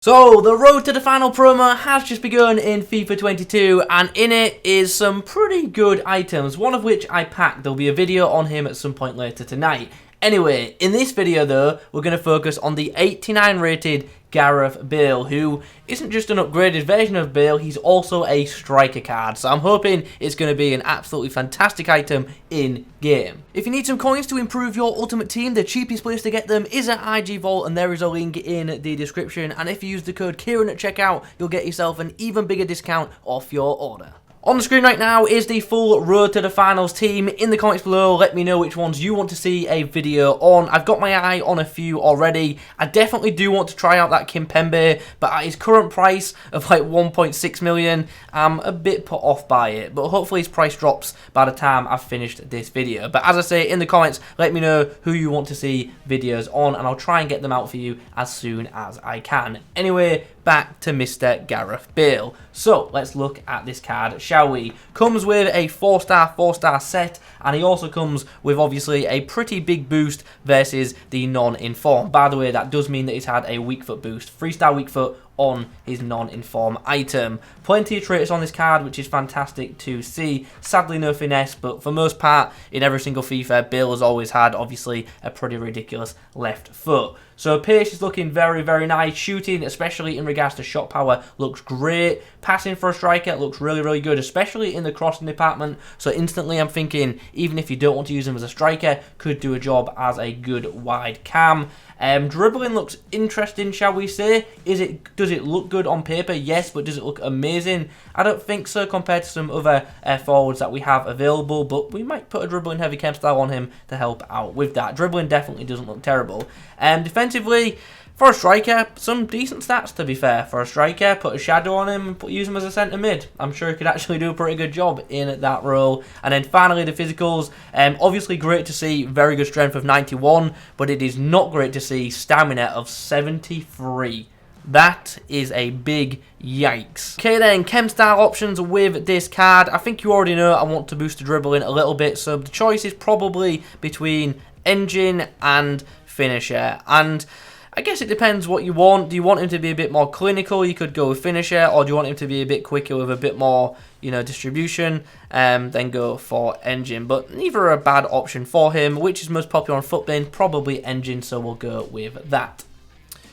So, the road to the final promo has just begun in FIFA 22, and in it is some pretty good items, one of which I packed. There'll be a video on him at some point later tonight. Anyway, in this video though, we're going to focus on the 89 rated Gareth Bale, who isn't just an upgraded version of Bale, he's also a striker card. So I'm hoping it's going to be an absolutely fantastic item in game. If you need some coins to improve your ultimate team, the cheapest place to get them is at IG Vault, and there is a link in the description. And if you use the code Kieron at checkout, you'll get yourself an even bigger discount off your order. On the screen right now is the full Road to the Finals team. In the comments below, let me know which ones you want to see a video on. I've got my eye on a few already. I definitely do want to try out that Kimpembe, but at his current price of like 1.6 million, I'm a bit put off by it. But hopefully his price drops by the time I've finished this video. But as I say, in the comments, let me know who you want to see videos on, and I'll try and get them out for you as soon as I can. Anyway, back to Mr. Gareth Bale. So, let's look at this card, shall we? Comes with a 4-star set, and he also comes with, obviously, a pretty big boost versus the non-inform. By the way, that does mean that he's had a weak foot boost. 3-star weak foot on his non-inform item. Plenty of traits on this card, which is fantastic to see. Sadly, no finesse, but for most part, in every single FIFA, Bale has always had, obviously, a pretty ridiculous left foot. So pace is looking very, very nice. Shooting, especially in regards to shot power, looks great. Passing for a striker looks really, really good, especially in the crossing department. So instantly I'm thinking, even if you don't want to use him as a striker, could do a job as a good wide cam. Dribbling looks interesting, shall we say. Does it look good on paper? Yes, but does it look amazing? I don't think so compared to some other forwards that we have available, but we might put a dribbling heavy chem style on him to help out with that. Dribbling definitely doesn't look terrible. Defensively, for a striker, some decent stats to be fair. For a striker, put a shadow on him and use him as a centre mid. I'm sure he could actually do a pretty good job in that role. And then finally the physicals, obviously great to see very good strength of 91, but it is not great to see stamina of 73. That is a big yikes. Okay then, chem style options with this card. I think you already know I want to boost the dribbling a little bit, so the choice is probably between engine and finisher. And I guess it depends what you want. Do you want him to be a bit more clinical? You could go with finisher, or do you want him to be a bit quicker with a bit more, distribution? Then go for engine. But neither are a bad option for him. Which is most popular on FUTBin? Probably engine, so we'll go with that.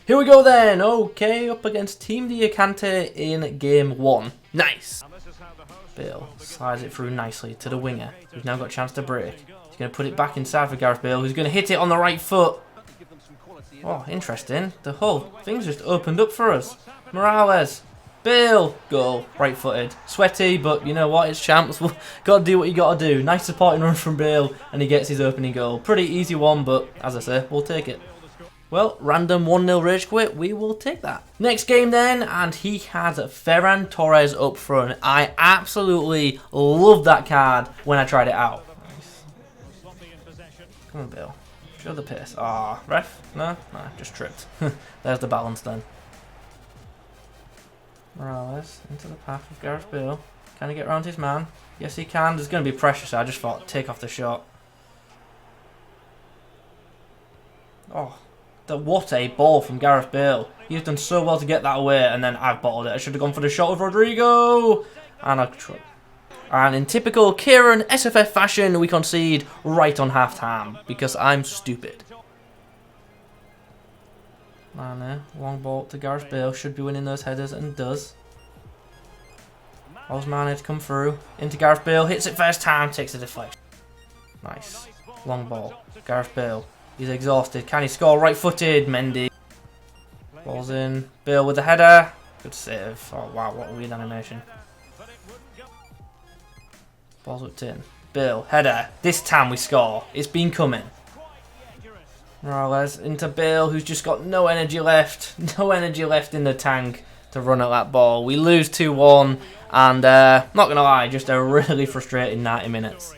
Here we go then. Okay, up against Team Diakante in game 1. Nice. Bale slides it through nicely to the winger, who's now got a chance to break. He's going to put it back inside for Gareth Bale, who's going to hit it on the right foot. Oh, interesting. The whole thing's just opened up for us. Mahrez. Bale. Goal. Right-footed. Sweaty, but you know what? It's champs. Got to do what you got to do. Nice supporting run from Bale, and he gets his opening goal. Pretty easy one, but as I say, we'll take it. Well, random 1-0 rage quit. We will take that. Next game then, and he has Ferran Torres up front. I absolutely love that card when I tried it out. Nice. Come on, Bale. Show the pace. Ah, ref? No? No, just tripped. There's the balance then. Morales into the path of Gareth Bale. Can he get around his man? Yes, he can. There's going to be pressure, so I just thought, take off the shot. Oh, what a ball from Gareth Bale. He's done so well to get that away, and then I've bottled it. I should have gone for the shot with Rodrigo. And in typical KieronSFF fashion, we concede right on half-time, because I'm stupid. Mane, long ball to Gareth Bale, should be winning those headers, and does. Allows Mane to come through, into Gareth Bale, hits it first time, takes a deflection. Nice. Long ball, Gareth Bale, he's exhausted, can he score? Right-footed, Mendy. Ball's in, Bale with the header, good save. Oh wow, what a weird animation. Ball's whipped in. Bale, header. This time we score. It's been coming. Morales into Bale, who's just got no energy left. No energy left in the tank to run at that ball. We lose 2-1. And, not going to lie, just a really frustrating 90 minutes.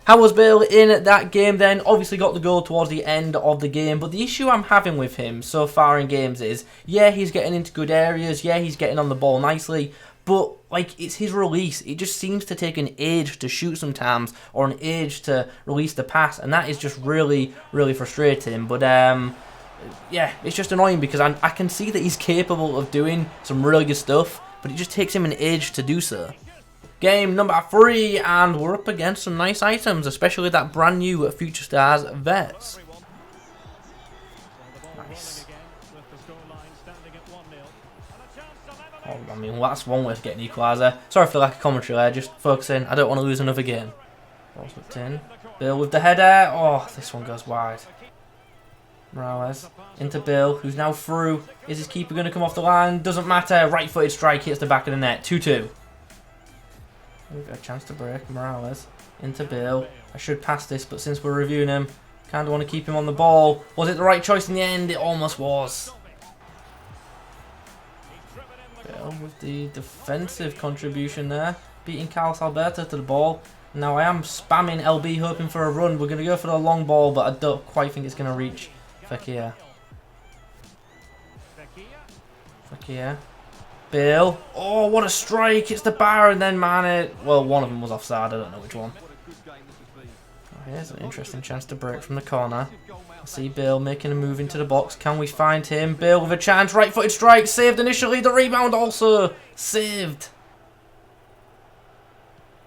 How was Bale in that game then? Obviously got the goal towards the end of the game. But the issue I'm having with him so far in games is, yeah, he's getting into good areas. Yeah, he's getting on the ball nicely. But, like, it's his release. It just seems to take an age to shoot sometimes, or an age to release the pass, and that is just really, really frustrating. But yeah, it's just annoying because I can see that he's capable of doing some really good stuff, but it just takes him an age to do so. Game number 3, and we're up against some nice items, especially that brand new Future Stars Vets. Nice. Oh, I mean, well, that's one way to get an equaliser. Sorry for the lack of commentary there, just focusing. I don't want to lose another game. Ball's whipped in. Bale with the header. Oh, this one goes wide. Mahrez into Bale, who's now through. Is his keeper going to come off the line? Doesn't matter. Right-footed strike hits the back of the net. 2-2. We've got a chance to break. Mahrez into Bale. I should pass this, but since we're reviewing him, kind of want to keep him on the ball. Was it the right choice in the end? It almost was. Bale with the defensive contribution there. Beating Carlos Alberto to the ball. Now I am spamming LB hoping for a run. We're going to go for the long ball, but I don't quite think it's going to reach Fekir. Bale. Oh, what a strike. It's the bar and then Mane. Well, one of them was offside. I don't know which one. Oh, here's an interesting chance to break from the corner. I see Bale making a move into the box. Can we find him? Bale with a chance. Right-footed strike. Saved initially. The rebound also saved.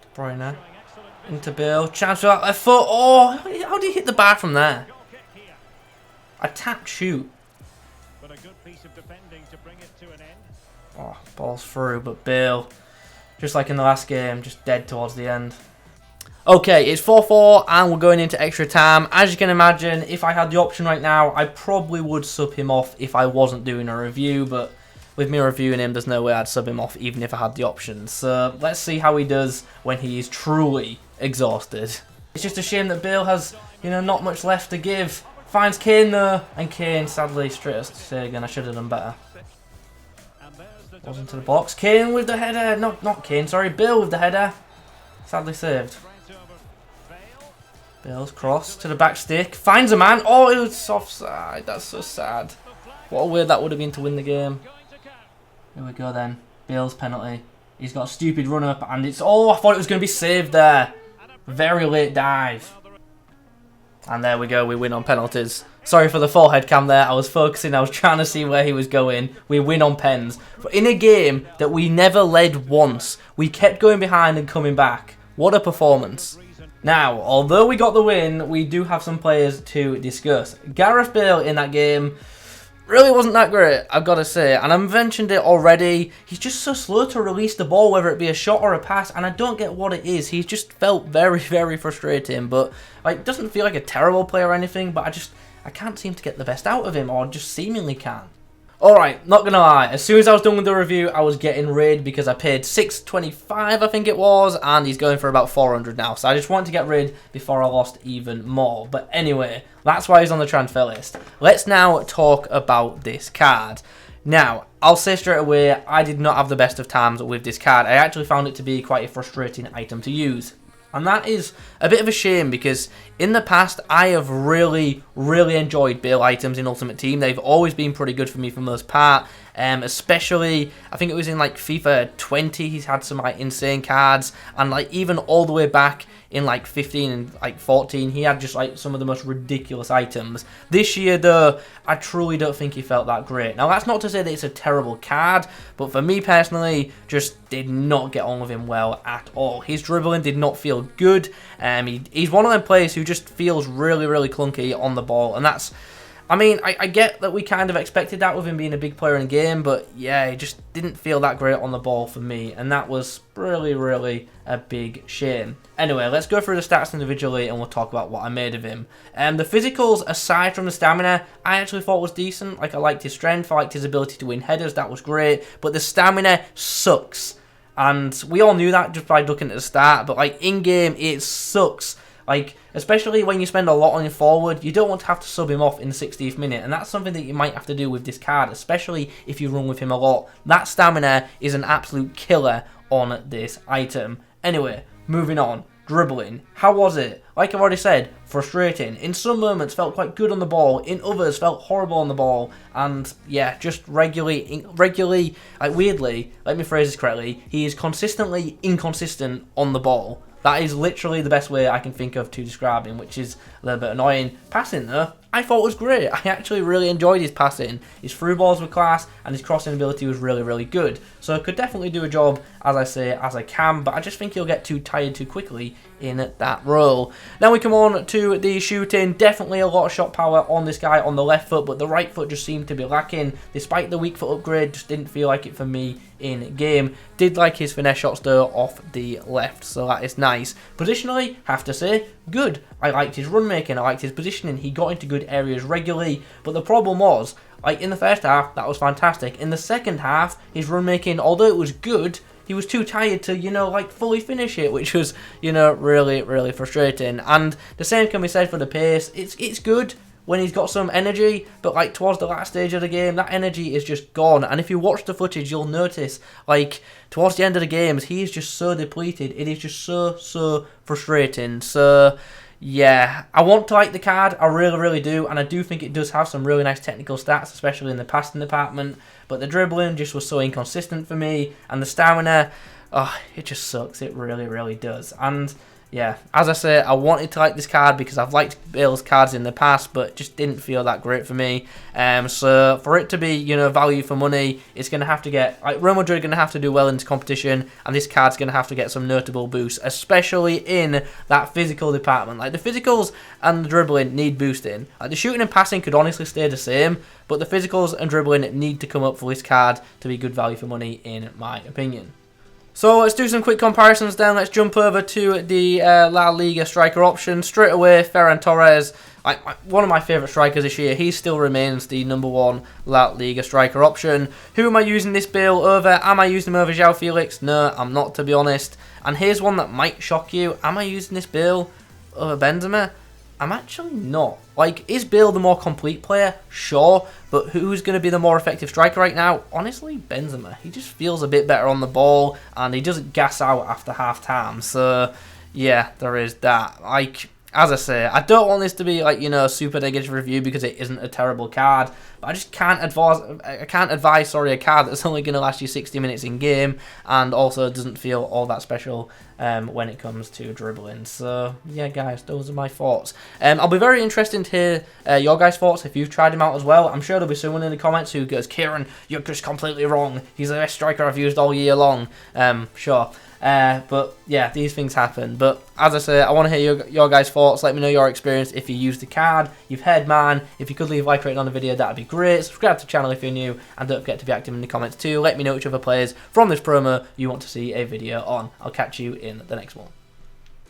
De Bruyne. Into Bale. Chance for that left foot. Oh, how did he hit the bar from there? A tap shoot. Oh, ball's through, but Bale, just like in the last game, just dead towards the end. Okay, it's 4-4 and we're going into extra time. As you can imagine, if I had the option right now, I probably would sub him off if I wasn't doing a review, but with me reviewing him, there's no way I'd sub him off even if I had the option. So let's see how he does when he is truly exhausted. It's just a shame that Bale has, you know, not much left to give. Finds Kane though, and Kane sadly straight us to say again, I should have done better. Balls into the box. Kane with the header. Not Kane, sorry. Bale with the header. Sadly saved. Bale's cross to the back stick. Finds a man. Oh, it was offside. That's so sad. What a way that would have been to win the game. Here we go then. Bale's penalty. He's got a stupid run up and it's... Oh, I thought it was going to be saved there. Very late dive. And there we go, we win on penalties. Sorry for the forehead cam there, I was focusing, I was trying to see where he was going. We win on pens. But in a game that we never led once, we kept going behind and coming back. What a performance. Now, although we got the win, we do have some players to discuss. Gareth Bale in that game really wasn't that great, I've got to say. And I've mentioned it already. He's just so slow to release the ball, whether it be a shot or a pass. And I don't get what it is. He's just felt very, very frustrating. But like, doesn't feel like a terrible player or anything. But I can't seem to get the best out of him, or just seemingly can't. Alright, not gonna lie, as soon as I was done with the review, I was getting rid because I paid $6.25, I think it was, and he's going for about 400 now. So I just wanted to get rid before I lost even more. But anyway, that's why he's on the transfer list. Let's now talk about this card. Now, I'll say straight away, I did not have the best of times with this card. I actually found it to be quite a frustrating item to use. And that is a bit of a shame because in the past I have really enjoyed Bale items in Ultimate Team. They've always been pretty good for me for the most part. Especially, I think it was in like FIFA 20, he's had some like insane cards. And like even all the way back in like 15 and like 14, he had just like some of the most ridiculous items. This year though, I truly don't think he felt that great. Now that's not to say that it's a terrible card, but for me personally, just did not get on with him well at all. His dribbling did not feel good. He's one of them players who just feels really clunky on the ball, and that's... I mean, I get that we kind of expected that with him being a big player in the game, but yeah, it just didn't feel that great on the ball for me, and that was really a big shame. Anyway, let's go through the stats individually, and we'll talk about what I made of him. The physicals, aside from the stamina, I actually thought was decent. Like, I liked his strength, I liked his ability to win headers, that was great, but the stamina sucks. And we all knew that just by looking at the start, but like, in-game, it sucks. Like, especially when you spend a lot on your forward, you don't want to have to sub him off in the 60th minute. And that's something that you might have to do with this card, especially if you run with him a lot. That stamina is an absolute killer on this item. Anyway, moving on. Dribbling. How was it? Like I've already said, frustrating. In some moments felt quite good on the ball. In others felt horrible on the ball. And yeah, just regularly, like weirdly, let me phrase this correctly, he is consistently inconsistent on the ball. That is literally the best way I can think of to describe him, which is a little bit annoying. Passing though, I thought was great. I actually really enjoyed his passing. His through balls were class, and his crossing ability was really, really good. So I could definitely do a job, as I say, as I can, but I just think he'll get too tired too quickly in that role. Then we come on to the shooting. Definitely a lot of shot power on this guy on the left foot, but the right foot just seemed to be lacking. Despite the weak foot upgrade, just didn't feel like it for me in game. Did like his finesse shots though off the left, so that is nice. Positionally, have to say, good. I liked his run making, I liked his positioning. He got into good areas regularly, but the problem was, like in the first half, that was fantastic. In the second half, his run making, although it was good, he was too tired to, you know, like fully finish it, which was, you know, really, really frustrating. And the same can be said for the pace. It's good when he's got some energy, but like towards the last stage of the game, that energy is just gone. And if you watch the footage, you'll notice, like, towards the end of the games, he is just so depleted. It is just so frustrating. So yeah, I want to like the card, I really, really do, and I do think it does have some really nice technical stats, especially in the passing department, but the dribbling just was so inconsistent for me, and the stamina, oh, it just sucks, it really, really does. And yeah, as I say, I wanted to like this card because I've liked Bale's cards in the past, but just didn't feel that great for me. So for it to be, you know, value for money, it's going to have to get, like, Real Madrid are going to have to do well in this competition, and this card's going to have to get some notable boosts, especially in that physical department. Like, the physicals and the dribbling need boosting. Like, the shooting and passing could honestly stay the same, but the physicals and dribbling need to come up for this card to be good value for money, in my opinion. So let's do some quick comparisons then. Let's jump over to the La Liga striker option. Straight away, Ferran Torres, one of my favourite strikers this year. He still remains the #1 La Liga striker option. Who am I using this Bale over? Am I using him over João Felix? No, I'm not, to be honest. And here's one that might shock you. Am I using this Bale over Benzema? I'm actually not. Like, is Bale the more complete player? Sure, but who's going to be the more effective striker right now? Honestly, Benzema. He just feels a bit better on the ball, and he doesn't gas out after half-time. So, yeah, there is that. Like, as I say, I don't want this to be, like, you know, a super negative review because it isn't a terrible card, but I just can't advise a card that's only going to last you 60 minutes in game, and also doesn't feel all that special when it comes to dribbling. So yeah, guys, those are my thoughts. I'll be very interested to hear your guys' thoughts if you've tried him out as well. I'm sure there'll be someone in the comments who goes, Kieron, you're just completely wrong. He's the best striker I've used all year long. Sure. But yeah, these things happen. But as I say, I want to hear your guys' thoughts. Let me know your experience if you used the card, you've heard mine. If you could leave a like rating on the video, that'd be great. Subscribe to the channel if you're new, and don't forget to be active in the comments too. Let me know which other players from this promo you want to see a video on. I'll catch you in the next one.